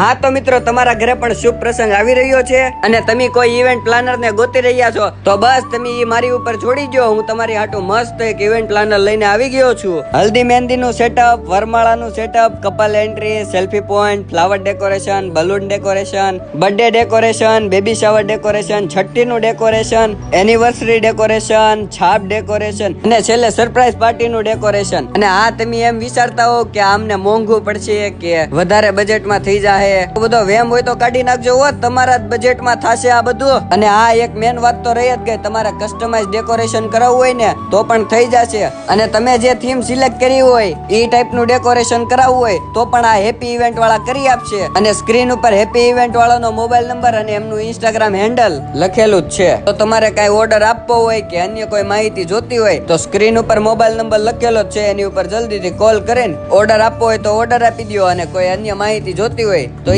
હા તો મિત્રો, તમારા ઘરે પણ શુભ પ્રસંગ આવી રહ્યો છે અને તમે કોઈ ઇવેન્ટ પ્લાનર ને ગોતી રહ્યા છો તો બસ તમે મારી ઉપર છોડી દો. હું તમારી હાટુ મસ્ત એક ઇવેન્ટ પ્લાનર લઈને આવી ગયો છું. હલ્દી મહેંદી નું સેટઅપ, વરમાળાનું setup, couple entry, selfie point, flower decoration, balloon decoration, birthday decoration, baby shower decoration, છઠ્ઠી નું ડેકોરેશન, એનિવર્સરી ડેકોરેશન, છાપ ડેકોરેશન અને છેલ્લે સરપ્રાઈઝ પાર્ટી નું ડેકોરેશન. અને આ તમે એમ વિચારતા હો કે આમને મોંઘું પડશે કે વધારે બજેટમાં થઈ જાય, બધો વેમ હોય તો કાઢી નાખજો. તમારા જ બજેટમાં થશે આ બધું. અને આ એક મેન વાત તો રહી જ ગઈ, તમારે કસ્ટમાઇઝ ડેકોરેશન કરાવવું હોય ને તો પણ થઈ જશે. અને તમે જે થીમ સિલેક્ટ કરી હોય એ ટાઈપ નું ડેકોરેશન કરાવવું હોય તો પણ આ હેપી ઇવેન્ટ વાળા કરી આપશે. અને સ્ક્રીન ઉપર હેપી ઇવેન્ટ વાળાનો મોબાઈલ નંબર અને એમનું ઇન્સ્ટાગ્રામ હેન્ડલ લખેલું જ છે. તો તમારે કઈ ઓર્ડર આપવો હોય કે અન્ય કોઈ માહિતી જોતી હોય તો સ્ક્રીન ઉપર મોબાઈલ નંબર લખેલો જ છે, એની ઉપર જલ્દીથી કોલ કરીને ઓર્ડર આપવો હોય તો ઓર્ડર આપી દો. અને કોઈ અન્ય માહિતી જોતી હોય